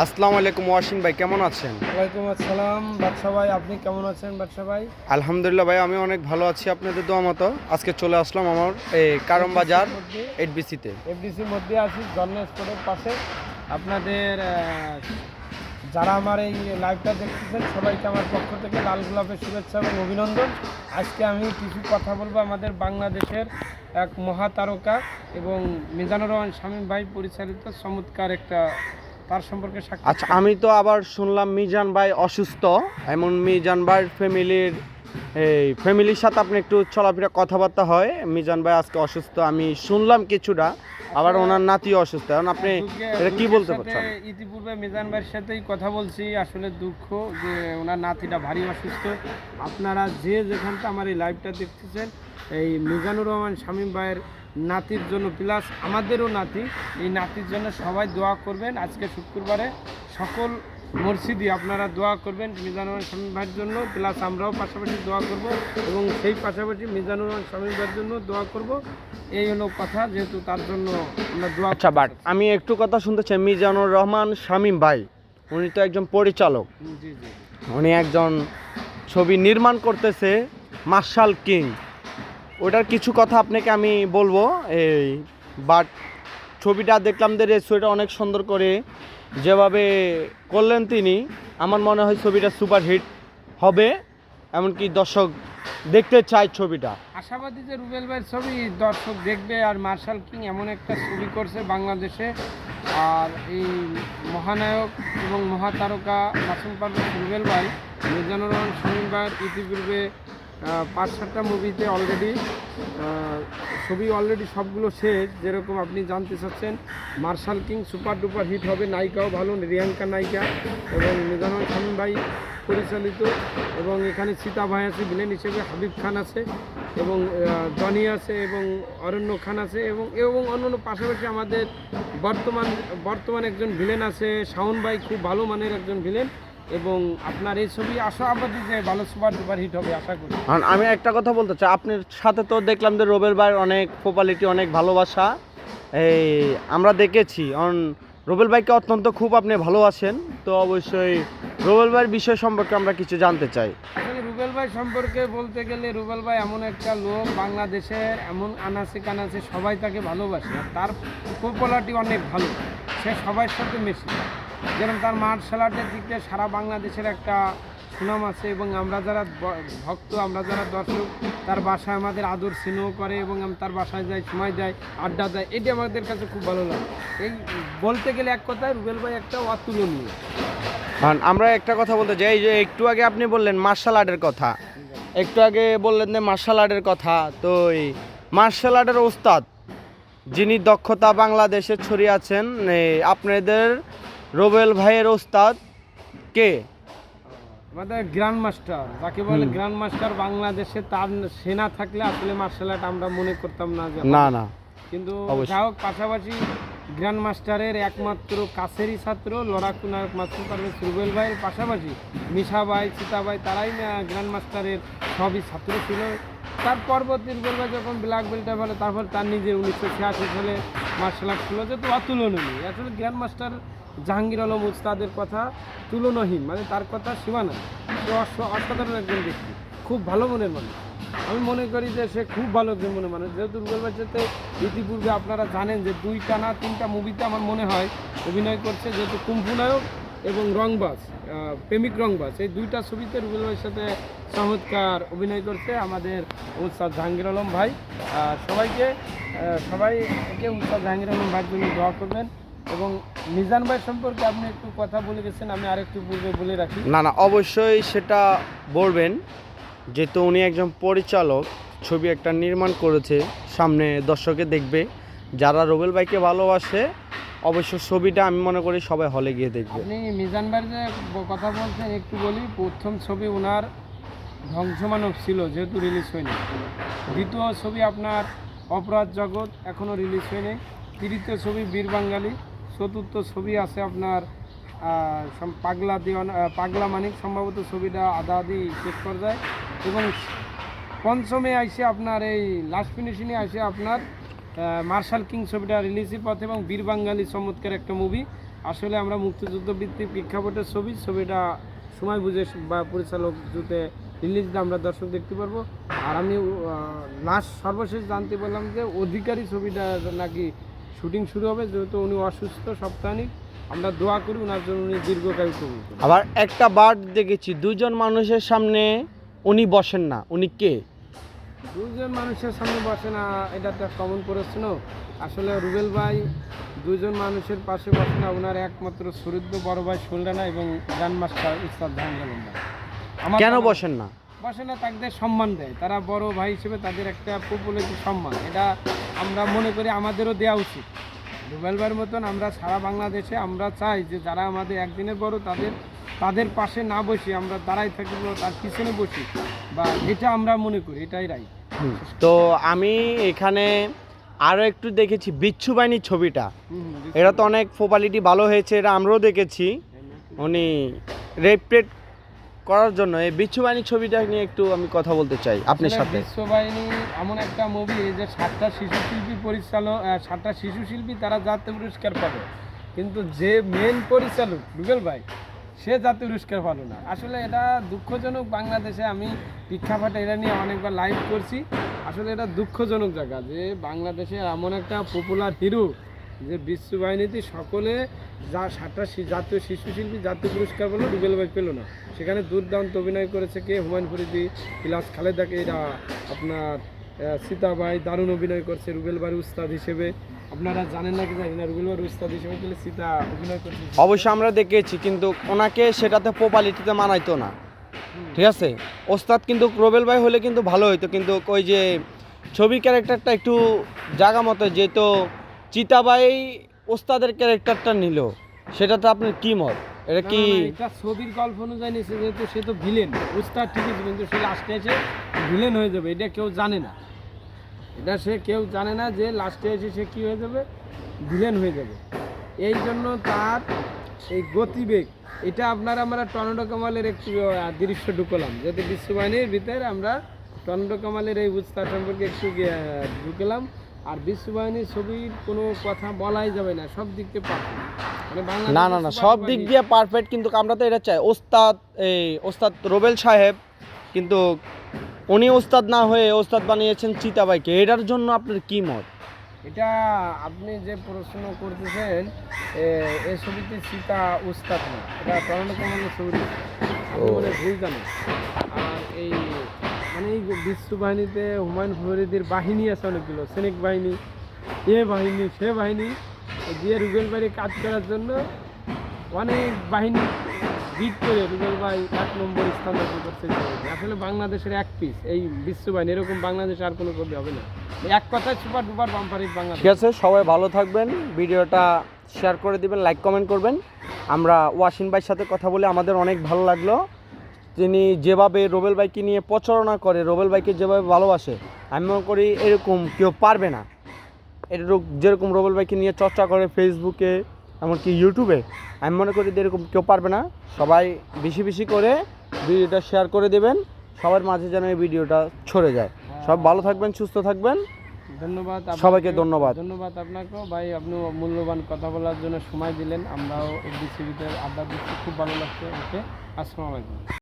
আসসালামু আলাইকুম ওয়াসিম ভাই, কেমন আছেন? ওয়ালাইকুম আসসালাম বাদশা ভাই, আপনি কেমন আছেন বাদশা ভাই? আলহামদুলিল্লাহ ভাই, আমি অনেক ভালো আছি আপনাদের দোয়া মতো। আজকে চলে আসলাম আমার এই কারম বাজার মধ্যে 8BC-তে। এফডিসির মধ্যে আছি, ঝর্ণা স্পোর্টের পাশে। আপনাদের যারা আমার এই লাইভটা দেখতেছেন সবাইকে আমার পক্ষ থেকে লাল গোলাপের শুভেচ্ছা এবং অভিনন্দন। আজকে আমি কিছু কথা বলবো আমাদের বাংলাদেশের এক মহাতারকা এবং মিজানুর রহমান শামীম ভাই পরিচালিত চমৎকার একটা তার সম্পর্কে আচ্ছা, আমি তো আবার শুনলাম মিজান ভাই অসুস্থ। এমন মিজান ভাইয়ের ফ্যামিলির সাথে আপনি একটু চলাফেরা কথাবার্তা হয়। মিজান ভাই আজকে অসুস্থ আমি শুনলাম কিছুটা, আবার ওনার নাতিও অসুস্থ। এখন আপনি এটা কি বলতে পারছেন? ইতিপূর্বে মিজান ভাইয়ের সাথেই কথা বলছি। আসলে দুঃখ যে ওনার নাতিটা ভারী অসুস্থ। আপনারা যে যেখানটা আমার এই লাইভটা দেখতেছেন, এই মিজানুর রহমান শামীম ভাইয়ের নাতির জন্য প্লাস আমাদেরও নাতি, এই নাতির জন্য সবাই দোয়া করবেন। আজকে শুক্রবারে সকল মসজিদে আপনারা দোয়া করবেন মিজানুর রহমান শামীম ভাইয়ের জন্য, প্লাস আমরাও পাশাপাশি দোয়া করব এবং সেই পাশাপাশি মিজানুর রহমান শামীম ভাইয়ের জন্য দোয়া করব। এই হলো কথা, যেহেতু তার জন্য আমরা দোয়া। আচ্ছা, বাট আমি একটু কথা শুনতে চাই। মিজানুর রহমান শামীম ভাই উনি তো একজন পরিচালক, জি জি উনি একজন ছবি নির্মাণ করতেছে মার্শাল কিং। ওটার কিছু কথা আপনাকে আমি বলবো। বাট ছবিটা দেখলাম যে রেসুটা অনেক সুন্দর করে যেভাবে করলেন তিনি, আমার মনে হয় ছবিটা সুপারহিট হবে, এমনকি দর্শক দেখতে চায় ছবিটা। আশাবাদী যে রুবেল ভাইয়ের ছবি দর্শক দেখবে। আর মার্শাল কিং এমন একটা ছবি করছে বাংলাদেশে। আর এই মহানায়ক এবং মহাতারকা মাসুম পারভেজ রুবেল ভাই মিজানুর রহমান শামীম ভাইয়ের ইতিপূর্বে 5-7টা মুভিতে অলরেডি ছবি সবগুলো শেষ। যেরকম আপনি জানতে চাচ্ছেন, marshal king super duper hit হবে, নায়িকাও ভালো, রিয়াঙ্কা নায়িকা এবং মিজানুর রহমান শামীম ভাই পরিচালিত। এবং এখানে সীতা ভাই আছে ভিলেন হিসেবে, হাবিব খান আছে এবং জনি আছে এবং অরণ্য খান আছে এবং অন্যান্য পাশাপাশি আমাদের বর্তমান একজন ভিলেন আছে শাওন ভাই, খুব ভালো মানের একজন ভিলেন। এবং আপনার এই ছবি আশাবাদী যে ভালো সুপার ডুপার হিট হবে আশা করি। আমি একটা কথা বলতে চাই, আপনার সাথে তো দেখলাম যে রুবেল ভাইয়ের অনেক পপুলারিটি, অনেক ভালোবাসা এই আমরা দেখেছি। রুবেল ভাইকে অত্যন্ত খুব আপনি ভালোবাসেন, তো অবশ্যই রুবেল ভাইয়ের বিষয় সম্পর্কে আমরা কিছু জানতে চাই। আসলে রুবেল ভাই সম্পর্কে বলতে গেলে, রুবেল ভাই এমন একটা লোক, বাংলাদেশের এমন আনাচে কানাচে সবাই তাকে ভালোবাসে। আর তার পপুলারিটি অনেক ভালো, সে সবার সাথে মেশে। যেরকম তার মার্শাল আর্টের দিক দিয়ে সারা বাংলাদেশের একটা সুনাম আছে এবং আমরা যারা ভক্ত, আমরা যারা দর্শক, তার বাসায় আমাদের আদর স্নেহ করে এবং তার বাসায় যাই, সময় দেয়, আড্ডা দেয়। এটি আমাদের কাছে খুব ভালো লাগে। এই বলতে গেলে এক কথায় রুবেল ভাই একটা অতুলনীয়। আমরা একটা কথা বলতে চাই, এই যে একটু আগে আপনি বললেন মার্শাল আর্টের কথা, একটু আগে বললেন যে মার্শাল আর্টের কথা, তো এই মার্শাল আর্টের ওস্তাদ যিনি দক্ষতা বাংলাদেশে ছড়িয়ে আছেন, আপনাদের রুবেল ভাইয়ের ওস্তাদ কে? আমাদের গ্র্যান্ড মাস্টার, যাকে বলে গ্র্যান্ড মাস্টার বাংলাদেশে, তার সেনা থাকলে আসলে মার্শাল আর্ট আমরা মনে করতাম না যে না, কিন্তু যা হোক, পাশাপাশি গ্র্যান্ড মাস্টারের একমাত্র কাছেরই ছাত্র লড়াকু নায়ক মাসুম পারভেজ রুবেল ভাইয়ের পাশাপাশি মিশা ভাই, সীতা ভাই, তারাই গ্র্যান্ড মাস্টারের সবই ছাত্র ছিল। তার পরবর্তী রুবেল ভাই যখন ব্ল্যাক বেল্টে বলে, তারপর তার নিজের 1986 সালে মার্শাল আর্ট ছিল, যেহেতু অতুলনীয়। আসলে গ্র্যান্ড মাস্টার জাহাঙ্গীর আলম উস্তাদের কথা তুলনাহীন, মানে তার কথা সীমানা। সে অসাধারণ একজন ব্যক্তি, খুব ভালো মনের মানুষ। আমি মনে করি যে সে খুব ভালো একজন মনের মানুষ। যেহেতু রুবেল ভাইয়ের সাথে ইতিপূর্বে আপনারা জানেন যে 2টা না 3টা মুভিতে আমার মনে হয় অভিনয় করছে, যেহেতু কুম্ফু নায়ক এবং রংবাজ, প্রেমিক রংবাজ, এই 2টা ছবিতে রুবেল ভাইয়ের সাথে চমৎকার অভিনয় করছে আমাদের উস্তাদ জাহাঙ্গীর আলম ভাই। সবাই একে উস্তাদ জাহাঙ্গীর আলম ভাইয়ের জন্য দোয়া করবেন। এবং মিজান ভাই সম্পর্কে আপনি একটু কথা বলে গেছেন, আমি আরেকটু পূর্বে বলে রাখি। না, অবশ্যই সেটা বলবেন, যেহেতু উনি একজন পরিচালক, ছবি একটা নির্মাণ করেছে, সামনে দর্শকে দেখবে। যারা রুবেল ভাইকে ভালোবাসে অবশ্য ছবিটা আমি মনে করি সবাই হলে গিয়ে দেখবে। আপনি মিজান ভাইয়ের যে কথা বলছেন একটু বলি। প্রথম ছবি ওনার ধ্বংসমানব ছিল, যেহেতু রিলিজ হয়নি। দ্বিতীয় ছবি আপনার অপরাধ জগৎ, এখনও রিলিজ হয়নি। তৃতীয় ছবি বীর বাঙালি। চতুর্থ ছবি আছে আপনার পাগলা মানিক, সম্ভবত ছবিটা আধা আধি শেষ পর্যায়ে। এবং পঞ্চমে আইসে আপনার এই লাস্ট ফিনিশিংয়ে আইসে আপনার মার্শাল কিং ছবিটা রিলিজের পথে এবং বীর বাঙালি চমৎকার একটা মুভি। আসলে আমরা মুক্তিযুদ্ধ ভিত্তিক প্রেক্ষাপটের ছবিটা সময় বুঝে বা পরিচালক জুতে রিলিজ দিয়ে আমরা দর্শক দেখতে পারবো। আর আমি লাস্ট সর্বশেষ জানতে পারলাম যে অধিকারী ছবিটা নাকি শুটিং শুরু হবে, যেহেতু উনি অসুস্থ সপ্তাহানিক। আমরা দোয়া করি ওনার জন্য, উনি দীর্ঘকায় কবুল করুন। আবার একটা বার্ড দেখেছি, দুজন মানুষের সামনে উনি বসেন না, উনি কে? দুজন মানুষের সামনে বসে না, এটা তো কমন প্রশ্ন। আসলে রুবেল ভাই দুজন মানুষের পাশে বসে না, ওনার একমাত্র সুহৃদ বড় ভাই সুলরানা এবং গ্র্যান্ডমাস্টার উস্তাদ জাহাঙ্গীর। কেন বসেন না? বসে না, তাদের সম্মান দেয়, তারা বড় ভাই হিসেবে তাদের একটা পপুলারিটি সম্মান, এটা আমরা মনে করি আমাদেরও দেওয়া উচিত। রুবেল ভাইয়ের মতন আমরা সারা বাংলাদেশে আমরা চাই যে যারা আমাদের একদিনের বড় তাদের পাশে না বসি, আমরা দাঁড়াই থাকি, তার পিছনে বসি, বা এটা আমরা মনে করি এটাই রাইট। তো আমি এখানে আরও একটু দেখেছি বিচ্ছু বাহিনীর ছবিটা, এটা তো অনেক পপুলারিটি ভালো হয়েছে, এটা আমরাও দেখেছি। উনি রেপ্রেট করার জন্য এই বিচ্ছু বাহিনীর ছবিটা নিয়ে একটু আমি কথা বলতে চাই আপনার সাথে। বিশ্ববাহিনী এমন একটা মুভি যে 7টা শিশু শিল্পী তারা জাতীয় পুরস্কার পাবে, কিন্তু যে মেন পরিচালক রুবেল ভাই সে জাতীয় পুরস্কার পালো না। আসলে এটা দুঃখজনক। বাংলাদেশে আমি প্রেক্ষাপটে এটা নিয়ে অনেকবার লাইভ করছি। আসলে এটা দুঃখজনক জায়গা যে বাংলাদেশে এমন একটা পপুলার হিরো যে বিশ্ববাহিনীতে সকলে যা 7টা জাতীয় শিশু শিল্পী জাতীয় পুরস্কার বললো, রুবেল ভাই পেল না। সেখানে দুর্দান্ত অভিনয় করেছে কে? হুমায়ুন ফরিদি প্লাস খালেদাকে, এরা আপনার সীতা ভাই দারুণ অভিনয় করছে রুবেল ভাইয়ের উস্তাদ হিসেবে। আপনারা জানেন নাকি জানি না, রুবেল ভাইয়ের উস্তাদ হিসেবে গেলে সীতা অভিনয় করছে। অবশ্যই আমরা দেখেছি, কিন্তু ওনাকে সেটাতে পপুলারিটিতে মানাইতো না, ঠিক আছে। ওস্তাদ কিন্তু রুবেল ভাই হলে কিন্তু ভালো হইতো, কিন্তু ওই যে ছবির ক্যারেক্টারটা একটু জায়গা মতো, যেহেতু চিতাবাই ওস্তাদের ক্যারেক্টারটা নিল, সেটাতে আপনার কি মত? এটা কি এটা ছবির গল্প অনুযায়ী নিচ্ছে, যেহেতু সে তো ভিলেন, উস্তাদ ঠিকই, কিন্তু সে লাস্টে এসে ভিলেন হয়ে যাবে, এটা কেউ জানে না। এটা কেউ জানে না যে লাস্টে এসে সে কী হয়ে যাবে, ভিলেন হয়ে যাবে। এই জন্য তার এই গতিবেগ, এটা আমরা টর্নেডো কামালের একটু দৃশ্য ঢুকলাম, যাতে বিশ্ববাহিনীর ভিতরে আমরা টর্নেডো কামালের এই উস্তাদ সম্পর্কে একটু ঢুকলাম। আর বিশ্ববাহিনীর ছবির কোনো কথা বলাই যাবে না, সব দিক থেকে পারফেক্ট। না না না, সব দিক দিয়ে পারফেক্ট, কিন্তু আমরা তো এটা চাই ওস্তাদ রুবেল সাহেব, কিন্তু উনি ওস্তাদ না হয়ে ওস্তাদ বানিয়েছেন চিতাবাইকে, এটার জন্য আপনার কি মত? এটা আপনি যে প্রশ্ন করতেছেন, এই ছবিতে সীতা উস্তাদ না, এটা টর্নেডো কামালের ছবি, আপনি বলে ভুল জানেন। আর এই এই বিশ্ববাহিনীতে হুমায়ুন ফরিদির বাহিনী আছে অনেকগুলো, সৈনিক বাহিনী, বাহিনী সে বাহিনী দিয়ে রুবেল ভাইয়ের কাজ করার জন্য অনেক বাহিনী বিট করে রুবেল ভাই 1 নম্বর স্থান দখল করছে। আসলে বাংলাদেশের এক পিস এই বিশ্ববাহিনী, এরকম বাংলাদেশে আর কোনো কবি হবে না। এক কথায় super duper bumper hit Bangladesh. ঠিক আছে, সবাই ভালো থাকবেন, ভিডিওটা শেয়ার করে দিবেন, লাইক কমেন্ট করবেন। আমরা ওয়াসিন ভাইয়ের সাথে কথা বলে আমাদের অনেক ভালো লাগলো। তিনি যেভাবে রুবেল ভাইকে নিয়ে প্রচারণা করে, রুবেল ভাইকে যেভাবে ভালোবাসে, আমি মনে করি এরকম কেউ পারবে না। যেরকম রুবেল ভাইকে নিয়ে চর্চা করে ফেসবুকে, এমনকি ইউটিউবে, আমি মনে করি এরকম কেউ পারবে না। সবাই বেশি বেশি করে ভিডিওটা শেয়ার করে দেবেন, সবার মাঝে যেন এই ভিডিওটা ছড়ে যায়। সব ভালো থাকবেন, সুস্থ থাকবেন। ধন্যবাদ সবাইকে, ধন্যবাদ আপনাকেও ভাই, আপনি মূল্যবান কথা বলার জন্য সময় দিলেন। আমরাও এই বিসিবিতে আড্ডা দিচ্ছি, খুব ভালো লাগছে। ওকে, আসসালামু আলাইকুম।